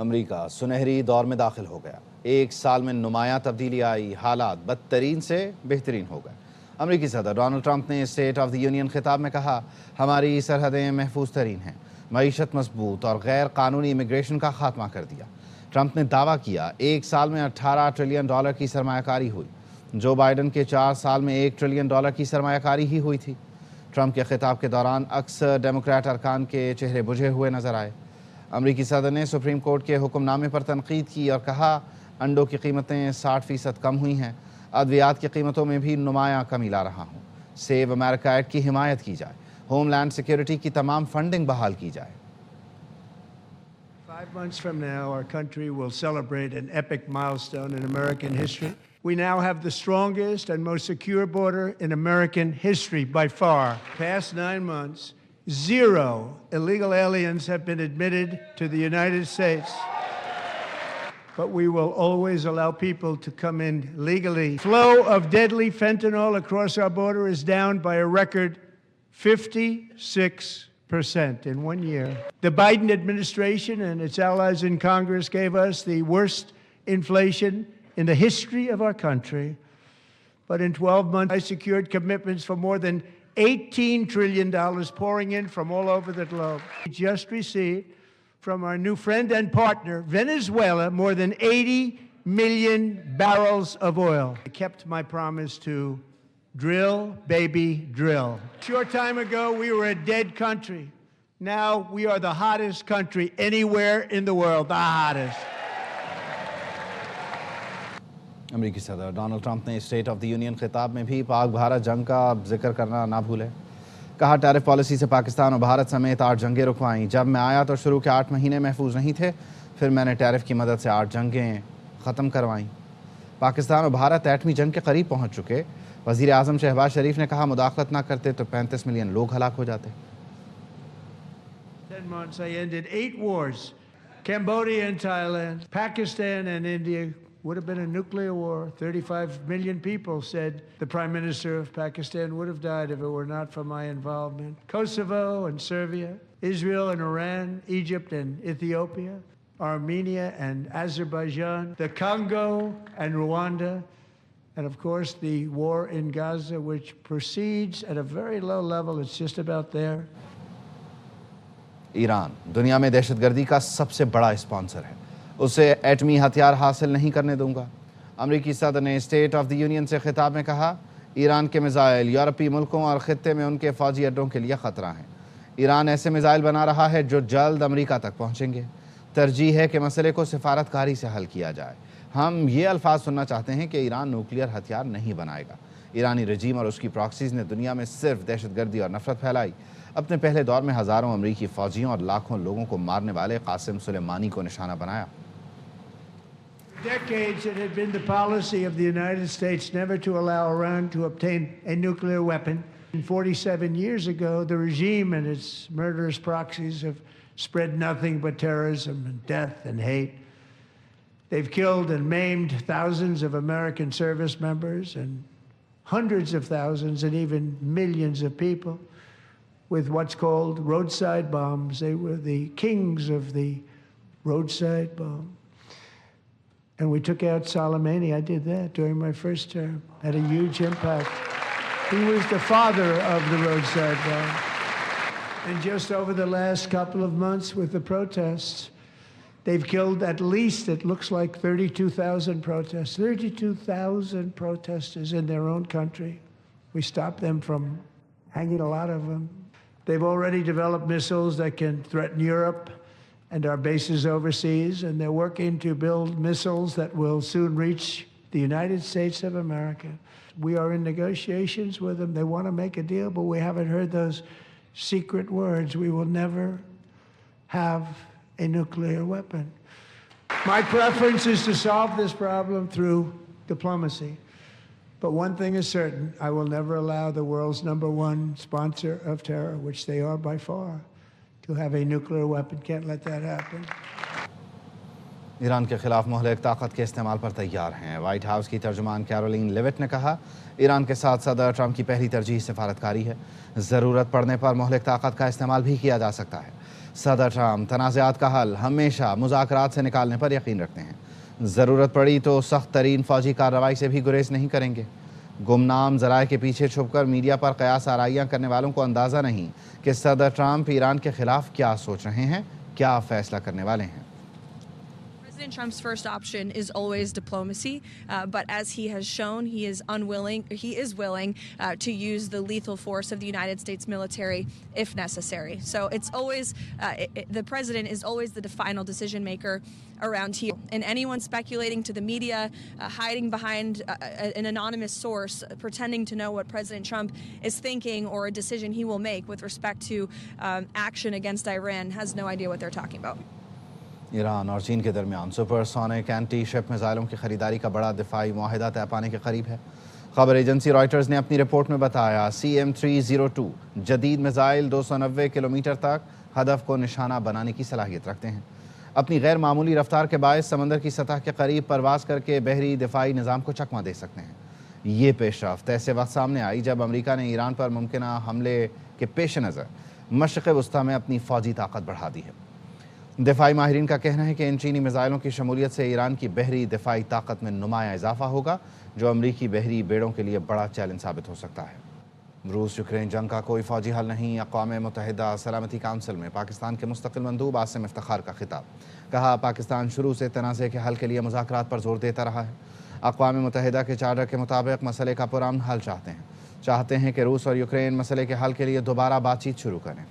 امریکہ سنہری دور میں داخل ہو گیا۔ ایک سال میں نمایاں تبدیلی آئی، حالات بدترین سے بہترین ہو گئے۔ امریکی صدر ڈونلڈ ٹرمپ نے اسٹیٹ آف دی یونین خطاب میں کہا، ہماری سرحدیں محفوظ ترین ہیں، معیشت مضبوط اور غیر قانونی امیگریشن کا خاتمہ کر دیا۔ ٹرمپ نے دعویٰ کیا، ایک سال میں $18 ٹریلین کی سرمایہ کاری ہوئی۔ جو بائیڈن کے 4 سال میں $1 ٹریلین کی سرمایہ کاری ہی ہوئی تھی۔ ٹرمپ کے خطاب کے دوران اکثر ڈیموکریٹ ارکان کے چہرے بجھے ہوئے نظر آئے۔ امریکی صدر نے سپریم کورٹ کے حکم نامے پر تنقید کی اور کہا، انڈوں کی قیمتیں 60% کم ہوئی ہیں، ادویات کی قیمتوں میں بھی نمایاں کمی لا رہا ہوں۔ سیو امریکہ ایکٹ کی حمایت کی جائے، ہوم لینڈ سیکیورٹی کی تمام فنڈنگ بحال کی جائے۔ 5 months from now, our country will celebrate an epic milestone in American history. We now have the strongest and most secure border in American history by far. Past 9 months, 0 illegal aliens have been admitted to the United States. But we will always allow people to come in legally. Flow of deadly fentanyl across our border is down by a record 56% in 1 year. The Biden administration and its allies in Congress gave us the worst inflation in the history of our country. But in 12 months, I secured commitments for more than $18 trillion pouring in from all over the globe. We just received from our new friend and partner, Venezuela, more than 80 million barrels of oil. I kept my promise to drill, baby, drill. A short time ago, we were a dead country. Now we are the hottest country anywhere in the world, the hottest. امریکی صدر Donald Trump نے state of the union خطاب میں بھی پاک بھارت جنگ کا ذکر کرنا نہ بھولے۔ کہا، ٹیرف پالیسی سے پاکستان اور بھارت سمیت 8 جنگیں رکوائیں۔ جب میں آیا تو شروع کے 8 مہینے محفوظ نہیں تھے، پھر میں نے ٹیرف کی مدد سے 8 جنگیں ختم کروائیں۔ پاکستان اور بھارت ایٹمی جنگ کے قریب پہنچ چکے۔ وزیر اعظم شہباز شریف نے کہا، مداخلت نہ کرتے تو 35 ملین لوگ ہلاک ہو جاتے۔ 10 months, I ended 8 wars. Cambodia and Thailand, Pakistan and India would have been a nuclear war. 35 million people said the Prime Minister of Pakistan would have died if it were not for my involvement. Kosovo and Serbia, Israel and Iran, Egypt and Ethiopia, Armenia and Azerbaijan, the Congo and Rwanda, and of course the war in Gaza, which proceeds at a very low level. It's just about there. Iran دنیا میں دہشت گردی کا سب سے بڑا sponsor ہے، اسے ایٹمی ہتھیار حاصل نہیں کرنے دوں گا۔ امریکی صدر نے اسٹیٹ آف دی یونین سے خطاب میں کہا، ایران کے میزائل یورپی ملکوں اور خطے میں ان کے فوجی اڈوں کے لیے خطرہ ہیں۔ ایران ایسے میزائل بنا رہا ہے جو جلد امریکہ تک پہنچیں گے۔ ترجیح ہے کہ مسئلے کو سفارتکاری سے حل کیا جائے۔ ہم یہ الفاظ سننا چاہتے ہیں کہ ایران نیوکلیئر ہتھیار نہیں بنائے گا۔ ایرانی رجیم اور اس کی پراکسیز نے دنیا میں صرف دہشت گردی اور نفرت پھیلائی۔ اپنے پہلے دور میں ہزاروں امریکی فوجیوں اور لاکھوں لوگوں کو مارنے والے قاسم سلیمانی کو نشانہ بنایا۔ Decades it had been the policy of the United States never to allow Iran to obtain a nuclear weapon. 47 years ago, the regime and its murderous proxies have spread nothing but terrorism and death and hate. They've killed and maimed thousands of American service members and hundreds of thousands and even millions of people with what's called roadside bombs. They were the kings of the roadside bomb. And we took out Soleimani. I did that during my first term. Had a huge impact. He was the father of the roadside bomb. And just over the last couple of months with the protests, they've killed at least, it looks like, 32,000 protesters. 32,000 protesters in their own country. We stopped them from hanging a lot of them. They've already developed missiles that can threaten Europe and our bases overseas, and they're working to build missiles that will soon reach the United States of America. We are in negotiations with them. They want to make a deal, but we haven't heard those secret words. We will never have a nuclear weapon. My preference is to solve this problem through diplomacy. But one thing is certain, I will never allow the world's #1 sponsor of terror, which they are by far, to have a nuclear weapon. Can't let that happen. Iran کے خلاف مہلک طاقت کے استعمال پر تیار ہیں۔ White house کی ترجمان کیرولین لیوٹ نے کہا، ایران کے ساتھ صدر ٹرمپ کی پہلی ترجیح سفارتکاری ہے۔ ضرورت پڑنے پر مہلک طاقت کا استعمال بھی کیا جا سکتا ہے۔ صدر ٹرمپ تنازعات کا حل ہمیشہ مذاکرات سے نکالنے پر یقین رکھتے ہیں، ضرورت پڑی تو سخت ترین فوجی کارروائی سے بھی گریز نہیں کریں گے۔ گمنام ذرائع کے پیچھے چھپ کر میڈیا پر قیاس آرائیاں کرنے والوں کو اندازہ نہیں کہ صدر ٹرمپ ایران کے خلاف کیا سوچ رہے ہیں، کیا فیصلہ کرنے والے ہیں۔ President Trump's first option is always diplomacy, but as he has shown, he is willing to use the lethal force of the United States military if necessary. So it's always, the president is always the final decision maker around here. And anyone speculating to the media, hiding behind an anonymous source, pretending to know what President Trump is thinking or a decision he will make with respect to action against Iran has no idea what they're talking about. Iran اور چین کے درمیان super sonic anti شپ میزائلوں کی خریداری کا بڑا دفاعی معاہدہ طے پانے کے قریب ہے۔ خبر ایجنسی رائٹرز نے اپنی رپورٹ میں بتایا CM-302 جدید میزائل 290 کلومیٹر تک ہدف کو نشانہ بنانے کی صلاحیت رکھتے ہیں۔ اپنی غیر معمولی رفتار کے باعث سمندر کی سطح کے قریب پرواز کر کے بحری دفاعی نظام کو چکما دے سکتے ہیں۔ یہ پیش رفت ایسے وقت سامنے آئی جب امریکہ نے ایران پر ممکنہ حملے کے پیش نظر مشرق وسطیٰ میں اپنی فوجی طاقت بڑھا دی ہے۔ دفاعی ماہرین کا کہنا ہے کہ ان چینی میزائلوں کی شمولیت سے ایران کی بحری دفاعی طاقت میں نمایاں اضافہ ہوگا، جو امریکی بحری بیڑوں کے لیے بڑا چیلنج ثابت ہو سکتا ہے۔ روس یوکرین جنگ کا کوئی فوجی حل نہیں، اقوام متحدہ سلامتی کونسل میں پاکستان کے مستقل مندوب عاصم افتخار کا خطاب۔ کہا پاکستان شروع سے تنازع کے حل کے لیے مذاکرات پر زور دیتا رہا ہے۔ اقوام متحدہ کے چارٹر کے مطابق مسئلے کا پرامن حل چاہتے ہیں کہ روس اور یوکرین مسئلے کے حل کے لیے دوبارہ بات چیت شروع کریں۔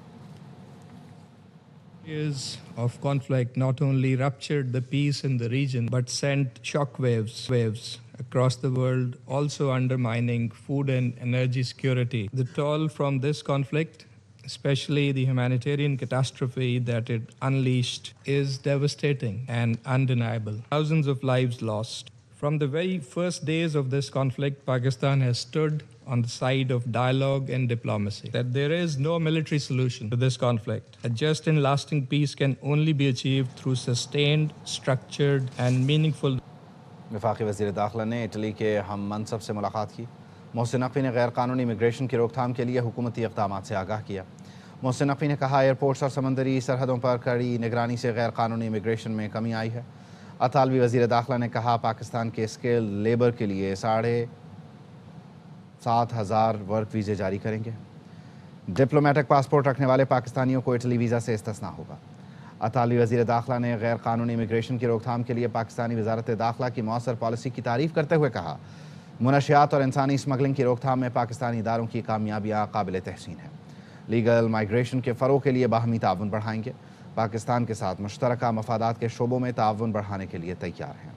Years of conflict not only ruptured the peace in the region but sent shockwaves across the world, also undermining food and energy security. The toll from this conflict, especially the humanitarian catastrophe that it unleashed, is devastating and undeniable. Thousands of lives lost. From the very first days of this conflict, Pakistan has stood on the side of dialogue and diplomacy, that there is no military solution to this conflict. A just and lasting peace can only be achieved through sustained, structured and meaningful. وفاقی وزیر داخلہ نے Italy کے ہم منصب سے ملاقات کی۔ محسن نقوی نے غیر قانونی امیگریشن کی روک تھام کے لیے حکومتی اقدامات سے آگاہ کیا۔ محسن نقوی نے کہا ایئرپورٹس اور سمندری سرحدوں پر کڑی نگرانی سے غیر قانونی امیگریشن میں کمی آئی ہے۔ اطالوی وزیر داخلہ نے کہا پاکستان کے اسکل لیبر کے لیے 7,500 ورک ویزے جاری کریں گے۔ ڈپلومیٹک پاسپورٹ رکھنے والے پاکستانیوں کو اٹلی ویزا سے استثناء ہوگا۔ اطالوی وزیر داخلہ نے غیر قانونی امیگریشن کی روک تھام کے لیے پاکستانی وزارت داخلہ کی مؤثر پالیسی کی تعریف کرتے ہوئے کہا منشیات اور انسانی اسمگلنگ کی روک تھام میں پاکستانی اداروں کی کامیابیاں قابل تحسین ہیں۔ لیگل مائیگریشن کے فروغ کے لیے باہمی تعاون بڑھائیں گے۔ پاکستان کے ساتھ مشترکہ مفادات کے شعبوں میں تعاون بڑھانے کے لیے تیار ہیں۔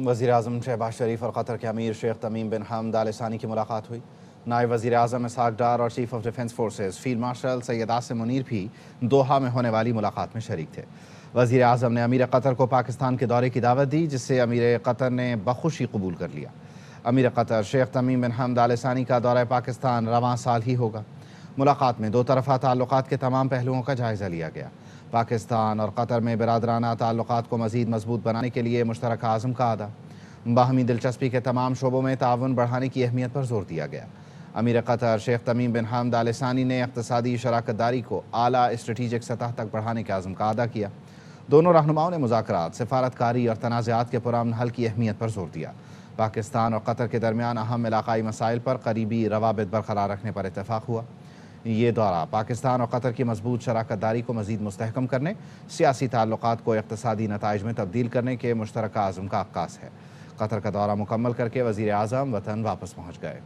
وزیر اعظم شہباز شریف اور قطر کے امیر شیخ تمیم بن حمد آل ثانی کی ملاقات ہوئی۔ نائب وزیر اعظم اسحاق ڈار اور chief of defence forces field marshal Syed Asim Munir بھی دوحہ میں ہونے والی ملاقات میں شریک تھے۔ وزیر اعظم نے امیر قطر کو پاکستان کے دورے کی دعوت دی، جسے امیر قطر نے بخوشی قبول کر لیا۔ امیر قطر شیخ تمیم بن حمد آل ثانی کا دورہ پاکستان رواں سال ہی ہوگا۔ ملاقات میں دو طرفہ تعلقات کے تمام پہلوؤں کا جائزہ لیا گیا۔ پاکستان اور قطر میں برادرانہ تعلقات کو مزید مضبوط بنانے کے لیے مشترکہ عزم کا اعادہ۔ باہمی دلچسپی کے تمام شعبوں میں تعاون بڑھانے کی اہمیت پر زور دیا گیا۔ امیر قطر شیخ تمیم بن حمد آل ثانی نے اقتصادی شراکت داری کو اعلیٰ اسٹریٹجک سطح تک بڑھانے کے عزم کا اعادہ کیا۔ دونوں رہنماؤں نے مذاکرات، سفارتکاری اور تنازعات کے پرامن حل کی اہمیت پر زور دیا۔ پاکستان اور قطر کے درمیان اہم علاقائی مسائل پر قریبی روابط برقرار رکھنے پر اتفاق ہوا۔ یہ دورہ پاکستان اور قطر کی مضبوط شراکت داری کو مزید مستحکم کرنے، سیاسی تعلقات کو اقتصادی نتائج میں تبدیل کرنے کے مشترکہ عزم کا عکاس ہے۔ قطر کا دورہ مکمل کر کے وزیر اعظم وطن واپس پہنچ گئے۔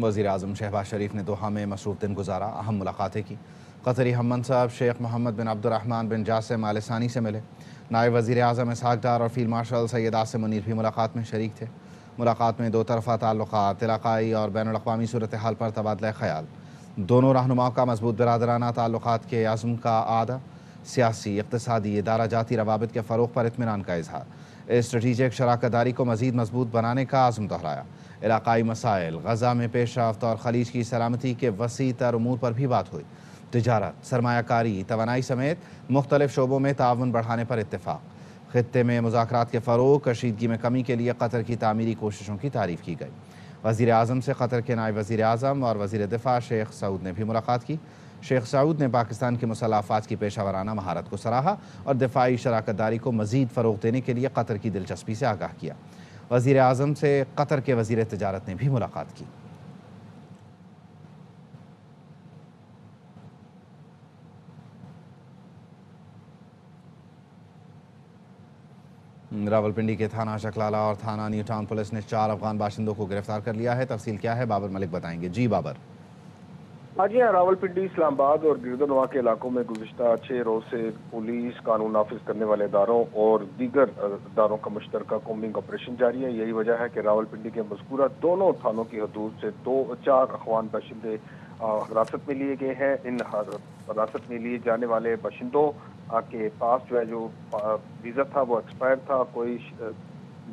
وزیر اعظم شہباز شریف نے دوحہ میں مصروف دن گزارا، اہم ملاقاتیں کی۔ قطری ہم منصب شیخ محمد بن عبد الرحمن بن جاسم آل ثانی سے ملے۔ نائب وزیر اعظم اسحاق ڈار اور فیلڈ مارشل سید عاصم منیر بھی ملاقات میں شریک تھے۔ ملاقات میں دو طرفہ تعلقات، علاقائی اور بین الاقوامی صورتحال پر تبادلہ خیال، دونوں رہنماؤں کا مضبوط برادرانہ تعلقات کے عزم کا اعادہ، سیاسی، اقتصادی، ادارہ جاتی روابط کے فروغ پر اطمینان کا اظہار، اسٹریٹجک شراکت داری کو مزید مضبوط بنانے کا عزم دہرایا۔ علاقائی مسائل، غزہ میں پیش رفت اور خلیج کی سلامتی کے وسیع تر امور پر بھی بات ہوئی۔ تجارت، سرمایہ کاری، توانائی سمیت مختلف شعبوں میں تعاون بڑھانے پر اتفاق۔ خطے میں مذاکرات کے فروغ، کشیدگی میں کمی کے لیے قطر کی تعمیری کوششوں کی تعریف کی گئی۔ وزیر اعظم سے قطر کے نائب وزیر اعظم اور وزیر دفاع شیخ سعود نے بھی ملاقات کی۔ شیخ سعود نے پاکستان کی مسلح افواج کی پیشہ ورانہ مہارت کو سراہا اور دفاعی شراکت داری کو مزید فروغ دینے کے لیے قطر کی دلچسپی سے آگاہ کیا۔ وزیر اعظم سے قطر کے وزیر تجارت نے بھی ملاقات کی۔ راولپنڈی کے تھانہ چکلالہ اور تھانہ نیو ٹاؤن پولیس نے 4 افغان باشندوں کو گرفتار کر لیا ہے۔ تفصیل کیا ہے بابر ملک بتائیں گے۔ جی بابر۔ جی ہاں، راولپنڈی، اسلام آباد اور گرد و نواح کے علاقوں میں گزشتہ 6 روز سے پولیس، قانون نافذ کرنے والے اداروں اور دیگر اداروں کا مشترکہ کومبنگ آپریشن جاری ہے۔ یہی وجہ ہے کہ راولپنڈی کے مذکورہ دونوں تھانوں کی حدود سے 4 افغان باشندے حراست میں لیے گئے ہیں۔ ان حراست میں لیے جانے والے باشندوں کے پاس جو ویزا تھا وہ ایکسپائر تھا، کوئی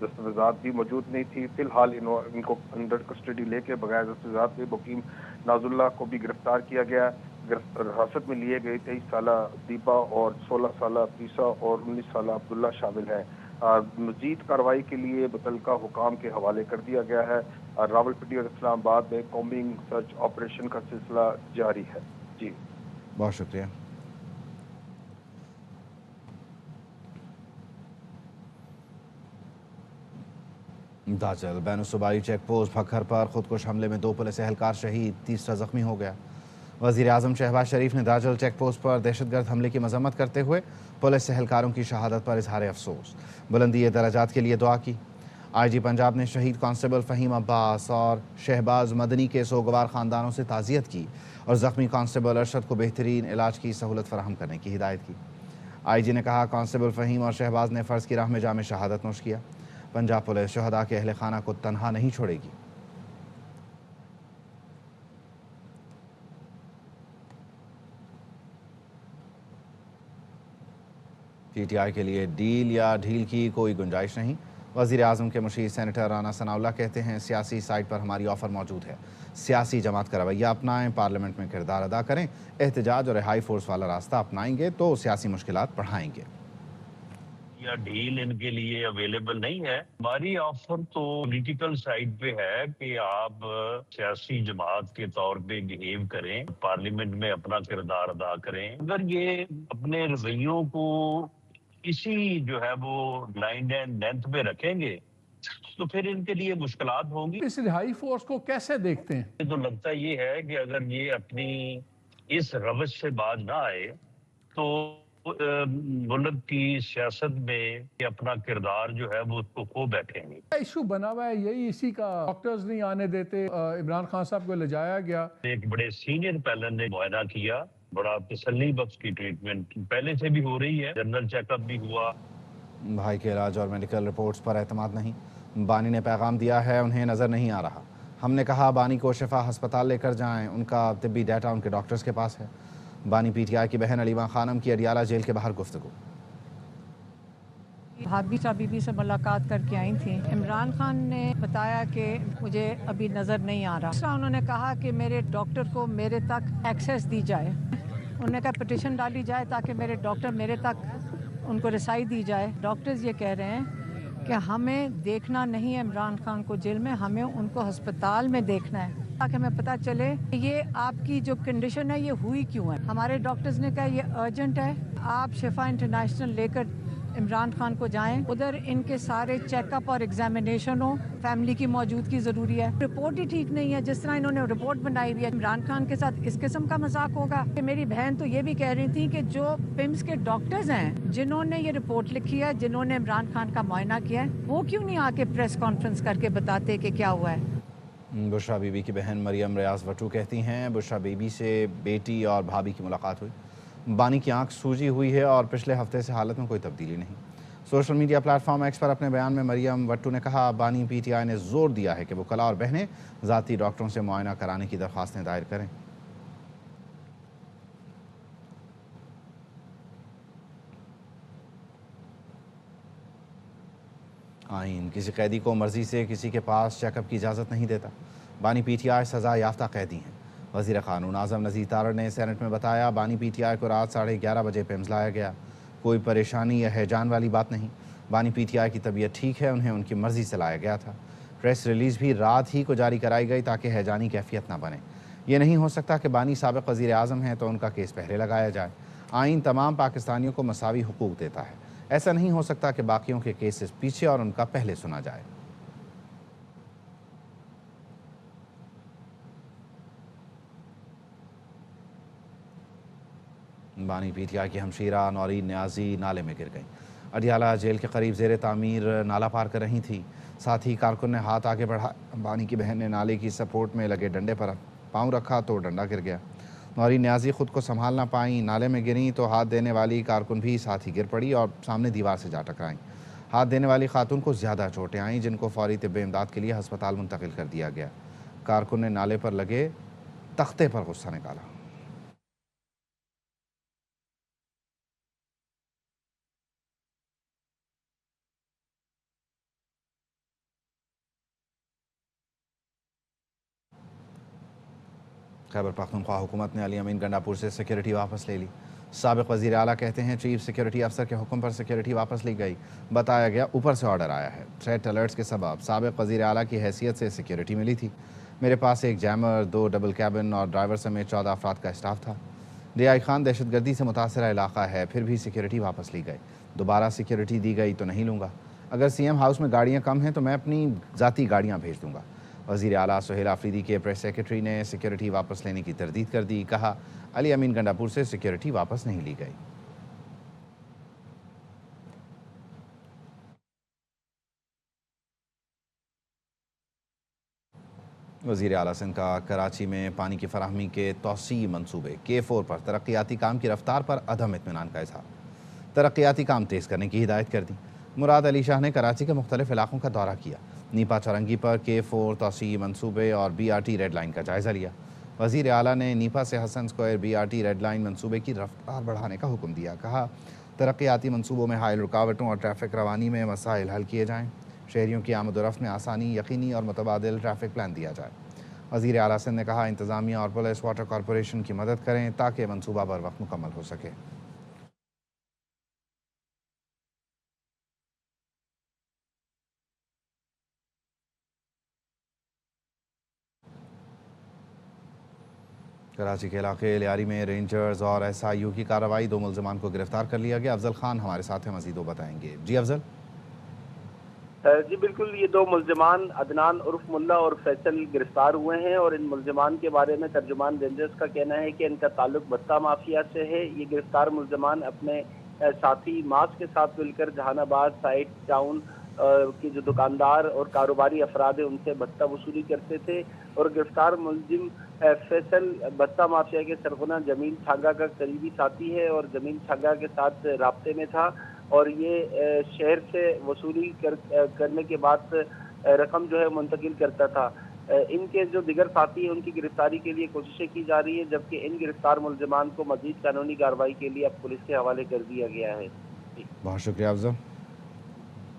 دستاویزات بھی موجود نہیں تھی۔ فی الحال ان کو انڈر کسٹڈی لے کے بغیر دستاویزات کے مقیم ناز اللہ کو بھی گرفتار کیا گیا۔ حراست میں لیے گئے 23 سالہ دیپا اور 16 سالہ پیسا اور 19 سالہ عبداللہ شامل ہیں۔ مزید کارروائی کے لیے متعلقہ حکام کے حوالے کر دیا گیا ہے۔ راولپنڈی اور اسلام آباد میں کومبنگ سرچ آپریشن کا سلسلہ جاری ہے۔ جی بہت شکریہ۔ داچل بین الصوبائی چیک پوسٹ بھکھر پر خودکش حملے میں 2 پولیس اہلکار شہید، تیسرا زخمی ہو گیا۔ وزیر اعظم شہباز شریف نے داچل چیک پوسٹ پر دہشت گرد حملے کی مذمت کرتے ہوئے پولیس اہلکاروں کی شہادت پر اظہار افسوس، بلندی درجات کے لیے دعا کی۔ آئی جی پنجاب نے شہید کانسٹیبل فہیم عباس اور شہباز مدنی کے سوگوار خاندانوں سے تعزیت کی اور زخمی کانسٹیبل ارشد کو بہترین علاج کی سہولت فراہم کرنے کی ہدایت کی۔ آئی جی نے کہا کانسٹیبل فہیم اور شہباز نے فرض کی راہ میں جامِ شہادت نوش کیا۔ پنجاب پولیس شہداء کے اہل خانہ کو تنہا نہیں چھوڑے گی۔ پی ٹی آئی کے لیے ڈیل یا ڈھیل کی کوئی گنجائش نہیں۔ وزیر اعظم کے مشیر سینیٹر رانا ثناء اللہ کہتے ہیں سیاسی سائٹ پر ہماری آفر موجود ہے، سیاسی جماعت کا رویہ اپنائیں، پارلیمنٹ میں کردار ادا کریں، احتجاج اور رہائی فورس والا راستہ اپنائیں گے تو سیاسی مشکلات بڑھائیں گے۔ یا ڈیل ان کے لیے اویلیبل نہیں ہے۔ ہماری آفر تو پولیٹیکل سائڈ پہ ہے کہ آپ سیاسی جماعت کے طور پہ بہیو کریں، پارلیمنٹ میں اپنا کردار ادا کریں۔ اگر یہ اپنے رویوں کو اسی جو ہے وہ لائن اینڈ لینتھ پہ رکھیں گے تو پھر ان کے لیے مشکلات ہوں گی۔ اس رہائی فورس کو کیسے دیکھتے ہیں؟ تو لگتا یہ ہے کہ اگر یہ اپنی اس روش سے باز نہ آئے تو ملک کی سیاست میں اپنا کردار جو ہے وہ اس کو کھو بیٹھیں گے۔ ایشو بنا ہوا ہے یہی اسی کا، ڈاکٹرز نہیں آنے دیتے، عمران خان صاحب کو لے جایا گیا۔ ایک بڑے سینئر پینل نے معائنہ کیا، بڑا تسلی بخش کی ٹریٹمنٹ پہلے سے بھی ہو رہی ہے، جنرل چیک اپ بھی ہوا۔ بھائی کے علاج اور میڈیکل رپورٹس پر اعتماد نہیں، بانی نے پیغام دیا ہے انہیں نظر نہیں آ رہا۔ ہم نے کہا بانی کو شفا ہسپتال لے کر جائیں، ان کا طبی ڈیٹا ان کے ڈاکٹرز کے پاس ہے۔ بانی پی ٹی آئی کی بہن علیمہ خانم کی اڈیالہ جیل کے باہر گفتگو۔ بھابھی بی سے ملاقات کر کے آئی تھیں۔ عمران خان نے بتایا کہ مجھے ابھی نظر نہیں آ رہا۔ دوسرا انہوں نے کہا کہ میرے ڈاکٹر کو میرے تک ایکسیس دی جائے، انہوں نے کہا پٹیشن ڈالی جائے تاکہ میرے ڈاکٹر میرے تک ان کو رسائی دی جائے۔ ڈاکٹرز یہ کہہ رہے ہیں کہ ہمیں دیکھنا نہیں ہے عمران خان کو جیل میں، ہمیں ان کو ہسپتال میں دیکھنا ہے تاکہ ہمیں پتہ چلے کہ یہ آپ کی جو کنڈیشن ہے یہ ہوئی کیوں ہے۔ ہمارے ڈاکٹرز نے کہا یہ ارجنٹ ہے، آپ شفا انٹرنیشنل لے کر عمران خان کو جائیں، ادھر ان کے سارے چیک اپ اور ایگزامینیشن ہو، فیملی کی موجودگی ضروری ہے۔ رپورٹ ہی ٹھیک نہیں ہے، جس طرح انہوں نے رپورٹ بنائی ہوئی ہے۔ عمران خان کے ساتھ اس قسم کا مذاق ہوگا؟ میری بہن تو یہ بھی کہہ رہی تھی کہ جو پمس کے ڈاکٹرز ہیں جنہوں نے یہ رپورٹ لکھی ہے، جنہوں نے عمران خان کا معائنہ کیا ہے، وہ کیوں نہیں آ کے پریس کانفرنس کر کے بتاتے کہ کیا ہوا ہے؟ بشرا بی بی کی بہن مریم ریاض وٹو کہتی ہیں بشرا بی بی سے بیٹی اور بھابھی کی ملاقات ہوئی، بانی کی آنکھ سوجی ہوئی ہے اور پچھلے ہفتے سے حالت میں کوئی تبدیلی نہیں۔ Social media platform X پر اپنے بیان میں مریم وٹو نے کہا بانی پی ٹی آئی نے زور دیا ہے کہ وکلاء اور بہنیں ذاتی ڈاکٹروں سے معائنہ کرانے کی درخواستیں دائر کریں۔ آئین کسی قیدی کو مرضی سے کسی کے پاس چیک اپ کی اجازت نہیں دیتا۔ بانی پی ٹی آئی سزا یافتہ قیدی ہیں، وزیر قانون اعظم نذیر تارڑ نے سینٹ میں بتایا بانی پی ٹی آئی کو رات 11:30 بجے پیمز لایا گیا، کوئی پریشانی یا ہیجان والی بات نہیں، بانی پی ٹی آئی کی طبیعت ٹھیک ہے، انہیں ان کی مرضی سے لایا گیا تھا۔ پریس ریلیز بھی رات ہی کو جاری کرائی گئی تاکہ ہیجانی کیفیت نہ بنے۔ یہ نہیں ہو سکتا کہ بانی سابق وزیر اعظم ہیں تو ان کا کیس پہلے لگایا جائے۔ آئین تمام پاکستانیوں کو مساوی حقوق دیتا ہے، ایسا نہیں ہو سکتا کہ باقیوں کے کیسز پیچھے اور ان کا پہلے سنا جائے۔ بانی پی ٹی آئی کی ہمشیرہ نورین نیازی نالے میں گر گئیں۔ اڈیالہ جیل کے قریب زیر تعمیر نالہ پار کر رہی تھی، ساتھ ہی کارکن نے ہاتھ آگے بڑھا، بانی کی بہن نے نالے کی سپورٹ میں لگے ڈنڈے پر پاؤں رکھا تو ڈنڈا گر گیا۔ نورین نیازی خود کو سنبھال نہ پائیں، نالے میں گریں تو ہاتھ دینے والی کارکن بھی ساتھ ہی گر پڑی اور سامنے دیوار سے جا ٹکرائیں۔ ہاتھ دینے والی خاتون کو زیادہ چوٹیں آئیں جن کو فوری طب امداد کے لیے ہسپتال منتقل کر دیا گیا۔ کارکن نے نالے پر لگے تختے پر غصہ نکالا۔ خیبر پختونخوا حکومت نے علی امین گنڈاپور سے سیکیورٹی واپس لے لی۔ سابق وزیر اعلیٰ کہتے ہیں چیف سیکیورٹی افسر کے حکم پر سیکیورٹی واپس لی گئی، بتایا گیا اوپر سے آرڈر آیا ہے۔ تھریٹ الرٹس کے سبب سابق وزیر اعلیٰ کی حیثیت سے سیکیورٹی ملی تھی، میرے پاس ایک جیمر، 2 ڈبل کیبن اور ڈرائیور سمیت 14 افراد کا اسٹاف تھا۔ ڈی آئی خان دہشت گردی سے متاثرہ علاقہ ہے، پھر بھی سیکیورٹی واپس لی گئی، دوبارہ سیکیورٹی دی گئی تو نہیں لوں گا، اگر سی ایم ہاؤس میں گاڑیاں کم ہیں تو میں اپنی ذاتی گاڑیاں بھیج دوں گا۔ وزیر اعلیٰ سہیل آفریدی کے پریس سیکرٹری نے سیکیورٹی واپس لینے کی تردید کر دی، کہا علی امین گنڈاپور سے سیکیورٹی واپس نہیں لی گئی۔ وزیر اعلیٰ سندھ کا کراچی میں پانی کی فراہمی کے توسیعی منصوبے K4 پر ترقیاتی کام کی رفتار پر عدم اطمینان کا اظہار، ترقیاتی کام تیز کرنے کی ہدایت کر دی۔ مراد علی شاہ نے کراچی کے مختلف علاقوں کا دورہ کیا، نیپا چورنگی پر K4 توسیعی منصوبے اور BRT ریڈ لائن کا جائزہ لیا۔ وزیر اعلیٰ نے نیپا سے حسن اسکوائر BRT ریڈ لائن منصوبے کی رفتار بڑھانے کا حکم دیا، کہا ترقیاتی منصوبوں میں حائل رکاوٹوں اور ٹریفک روانی میں مسائل حل کیے جائیں، شہریوں کی آمد و رفت میں آسانی یقینی اور متبادل ٹریفک پلان دیا جائے۔ وزیر اعلیٰ سندھ نے کہا انتظامیہ اور پولیس واٹر کارپوریشن کی مدد کریں تاکہ منصوبہ بر وقت مکمل ہو سکے۔ کراچی کے علاقے لیاری میں رینجرز اور SIU کی کارروائی، 2 ملزمان کو گرفتار کر لیا گیا۔ افضل خان ہمارے ساتھ ہیں، مزید وہ بتائیں گے۔ جی افضل۔ جی بالکل، یہ 2 ملزمان عدنان عرف ملا اور فیصل گرفتار ہوئے ہیں، اور ان ملزمان کے بارے میں ترجمان رینجرز کا کہنا ہے کہ ان کا تعلق بھتہ مافیا سے ہے۔ یہ گرفتار ملزمان اپنے ساتھی ماس کے ساتھ مل کر جہان آباد سائٹ ٹاؤن کے جو دکاندار اور کاروباری افراد ہیں ان سے بھتہ وصولی کرتے تھے، اور گرفتار ملزم فیصل بھتہ مافیا کے سرغنہ جمیل چھاگا کا قریبی ساتھی ہے اور جمیل چھاگا کے ساتھ رابطے میں تھا، اور یہ شہر سے وصولی کرنے کے بعد رقم جو ہے منتقل کرتا تھا۔ ان کے جو دیگر ساتھی ہیں ان کی گرفتاری کے لیے کوششیں کی جا رہی ہیں، جبکہ ان گرفتار ملزمان کو مزید قانونی کارروائی کے لیے اب پولیس کے حوالے کر دیا گیا ہے۔ بہت شکریہ افضل۔